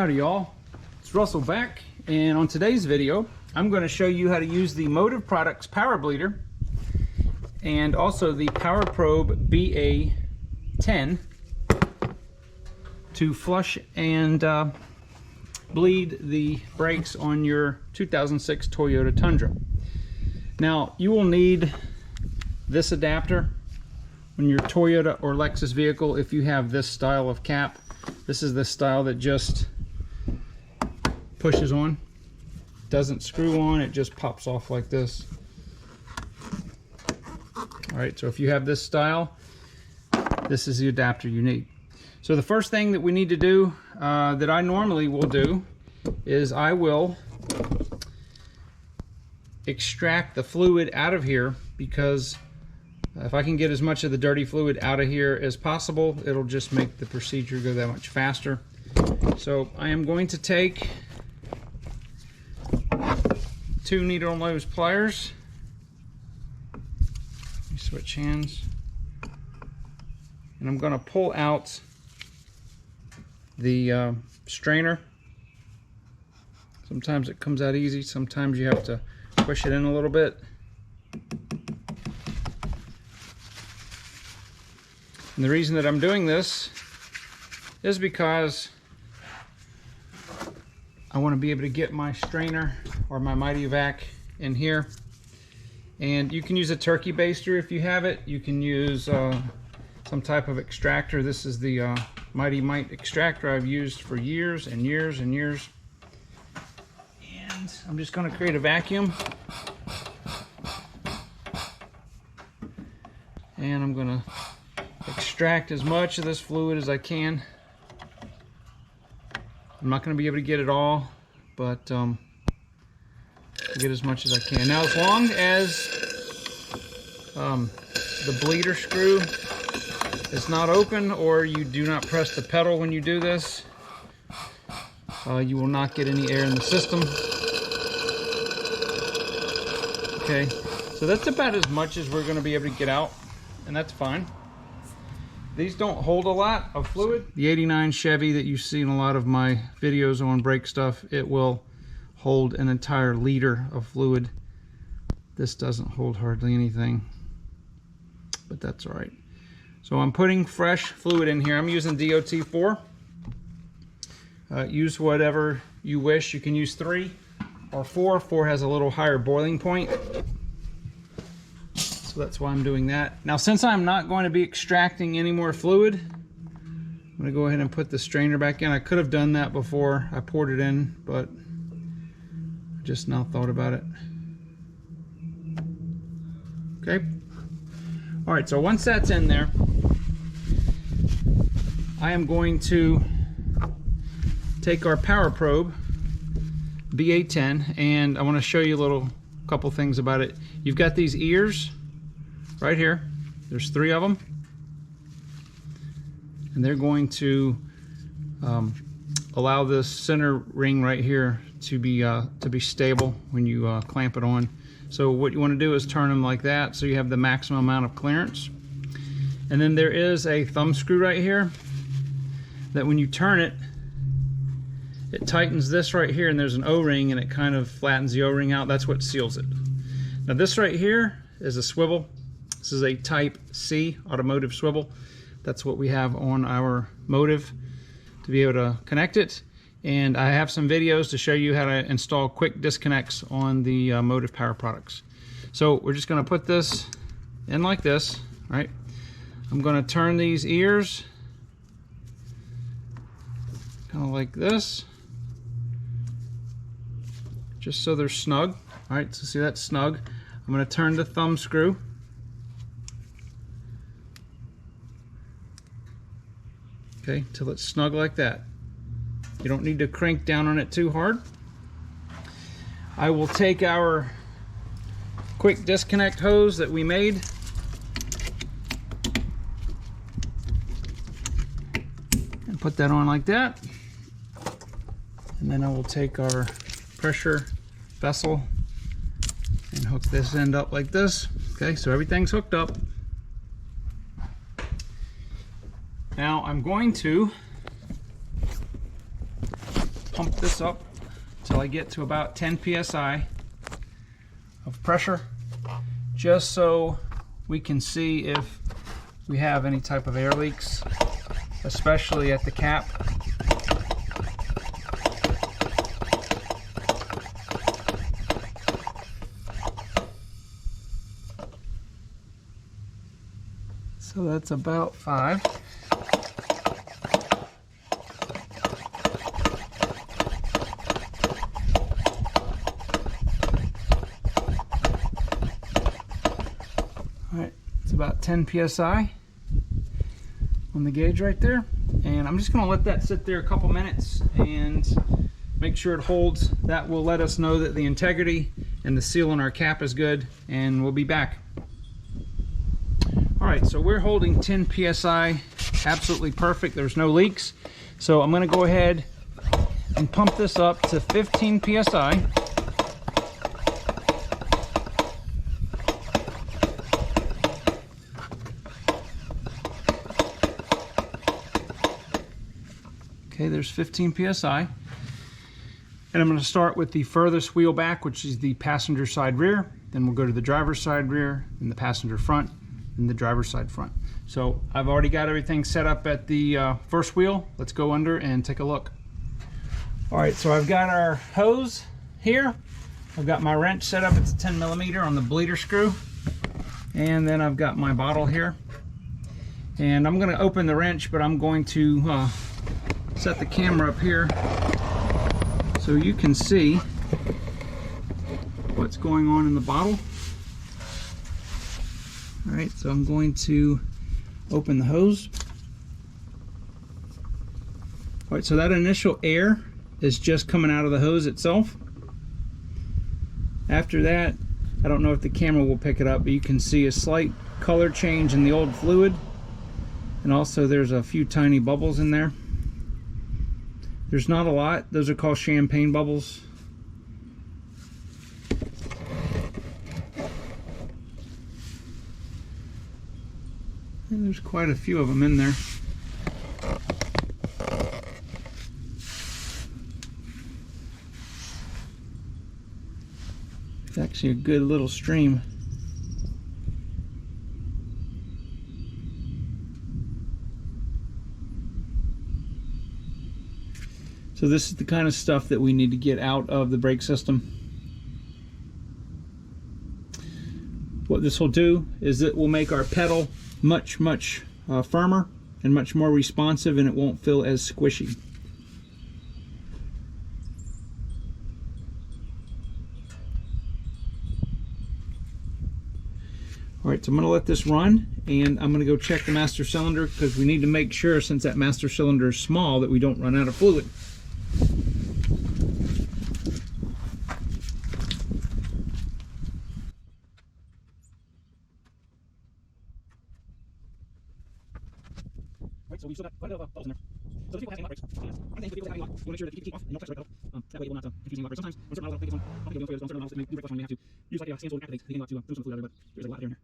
Howdy y'all, it's Russell back, and on today's video I'm going to show you how to use the Motive Products Power Bleeder and also the Power Probe BA10 to flush and bleed the brakes on your 2006 Toyota Tundra. Now you will need this adapter on your Toyota or Lexus vehicle if you have this style of cap. This is the style that just pushes on, doesn't screw on, it just pops off like this. Alright, so if you have this style, this is the adapter you need. So the first thing that we need to do, that I normally will do, is I will extract the fluid out of here, because if I can get as much of the dirty fluid out of here as possible, it'll just make the procedure go that much faster. So I am going to take 2 needle nose pliers. Let me switch hands. And I'm going to pull out the strainer. Sometimes it comes out easy, sometimes you have to push it in a little bit. And the reason that I'm doing this is because I want to be able to get my strainer or my Mighty Vac in here. And you can use a turkey baster if you have it. You can use some type of extractor. This is the Mighty Mite extractor I've used for years and years and years. And I'm just going to create a vacuum. And I'm going to extract as much of this fluid as I can. I'm not going to be able to get it all, but get as much as I can. Now, as long as the bleeder screw is not open, or you do not press the pedal when you do this, you will not get any air in the system. Okay, so that's about as much as we're going to be able to get out, and that's fine. These don't hold a lot of fluid. The 89 Chevy that you see in a lot of my videos on brake stuff, it will hold an entire liter of fluid. This doesn't hold hardly anything, but that's all right. So I'm putting fresh fluid in here. I'm using DOT4. Use whatever you wish. You can use 3 or 4. 4 has a little higher boiling point. So that's why I'm doing that. Now, since I'm not going to be extracting any more fluid, I'm going to go ahead and put the strainer back in. I could have done that before I poured it in, but I just now thought about it. Okay. All right, so once that's in there, I am going to take our Power Probe BA10, and I want to show you a couple things about it. You've got these ears right here. There's 3 of them, and they're going to allow this center ring right here to be stable when you clamp it on. So what you want to do is turn them like that, so you have the maximum amount of clearance. And then there is a thumb screw right here that when you turn it, it tightens this right here, and there's an O-ring, and it kind of flattens the O-ring out. That's what seals it. Now this right here is a swivel. This is a Type C automotive swivel. That's what we have on our Motive to be able to connect it. And I have some videos to show you how to install quick disconnects on the Motive Power Products. So we're just going to put this in like this, right? I'm going to turn these ears kind of like this, just so they're snug. All right, so see, that's snug. I'm going to turn the thumb screw. Okay, till it's snug like that. You don't need to crank down on it too hard. I will take our quick disconnect hose that we made, and put that on like that. And then I will take our pressure vessel and hook this end up like this. Okay, so everything's hooked up. Now I'm going to pump this up till I get to about 10 psi of pressure, just so we can see if we have any type of air leaks, especially at the cap. So that's about 5. All right, it's about 10 psi on the gauge right there. And I'm just gonna let that sit there a couple minutes and make sure it holds. That will let us know that the integrity and the seal on our cap is good, and we'll be back. All right, so we're holding 10 psi, absolutely perfect. There's no leaks. So I'm gonna go ahead and pump this up to 15 psi. Okay, there's 15 psi. And I'm gonna start with the furthest wheel back, which is the passenger side rear. Then we'll go to the driver's side rear, and the passenger front, and the driver's side front. So I've already got everything set up at the first wheel. Let's go under and take a look. All right, so I've got our hose here. I've got my wrench set up. It's a 10mm on the bleeder screw. And then I've got my bottle here. And I'm gonna open the wrench, but I'm going to set the camera up here so you can see what's going on in the bottle. All right, so I'm going to open the hose. All right, so that initial air is just coming out of the hose itself. After that, I don't know if the camera will pick it up, but you can see a slight color change in the old fluid. And also there's a few tiny bubbles in there. There's not a lot. Those are called champagne bubbles. And there's quite a few of them in there. It's actually a good little stream. So this is the kind of stuff that we need to get out of the brake system. What this will do is it will make our pedal much firmer and much more responsive, and it won't feel as squishy. All right, so I'm going to let this run, and I'm going to go check the master cylinder, because we need to make sure, since that master cylinder is small, that we don't run out of fluid. So we've still got quite a bit of bubbles in there. So the people have brakes. I think the people have lock. You want to make sure that you keep off and don't touch the brake pedal. That way it will not confuse you. Sometimes on certain models, I don't think it's on. I think on certain models that may do brake flush, we have to use like a sand tool to activate the lock to throw some fluid out of it. But there's a lot there in there.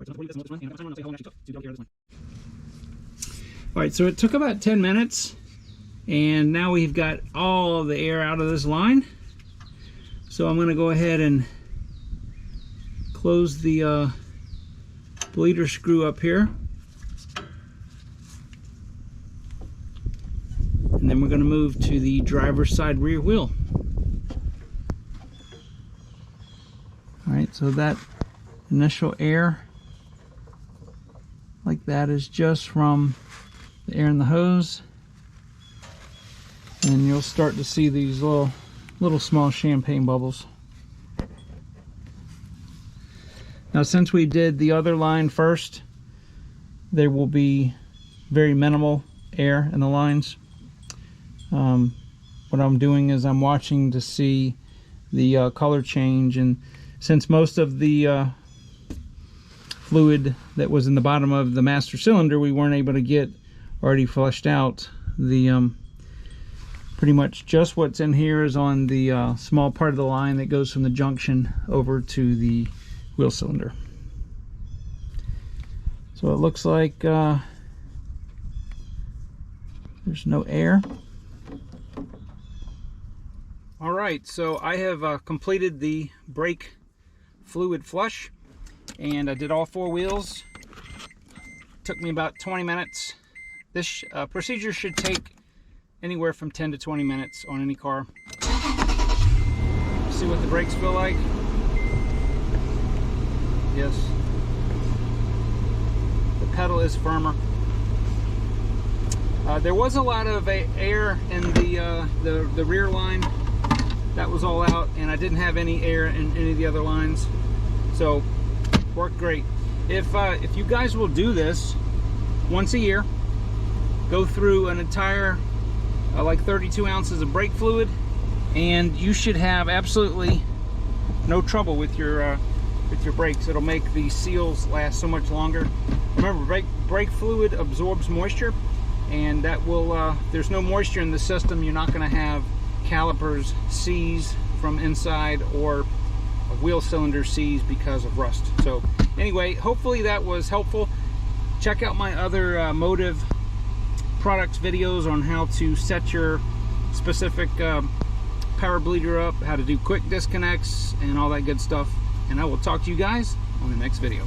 Right, so before you do this, run, and I'm going to say how long it actually took to get out of this one. All right, so it took about 10 minutes, and now we've got all of the air out of this line. So I'm going to go ahead and close the bleeder screw up here, and then we're going to move to the driver's side rear wheel. All right, so that initial air like that is just from the air in the hose, and you'll start to see these little small champagne bubbles. Now, since we did the other line first, there will be very minimal air in the lines. What I'm doing is I'm watching to see the color change, and since most of the fluid that was in the bottom of the master cylinder we weren't able to get already flushed out, the pretty much just what's in here is on the small part of the line that goes from the junction over to the wheel cylinder. So it looks like There's no air. All right, so I have completed the brake fluid flush, and I did all 4 wheels. Took me about 20 minutes. This procedure should take anywhere from 10 to 20 minutes on any car. See what the brakes feel like. Yes, the pedal is firmer. There was a lot of air in the rear line. That was all out, and I didn't have any air in any of the other lines, so worked great. If you guys will do this once a year, go through an entire like 32 ounces of brake fluid, and you should have absolutely no trouble with your brakes. It'll make the seals last so much longer. Remember, brake fluid absorbs moisture, and that will if there's no moisture in the system, you're not going to have calipers seize from inside, or wheel cylinder seize because of rust. So anyway, hopefully that was helpful. Check out my other Motive products videos on how to set your specific power bleeder up, how to do quick disconnects, and all that good stuff. And I will talk to you guys on the next video.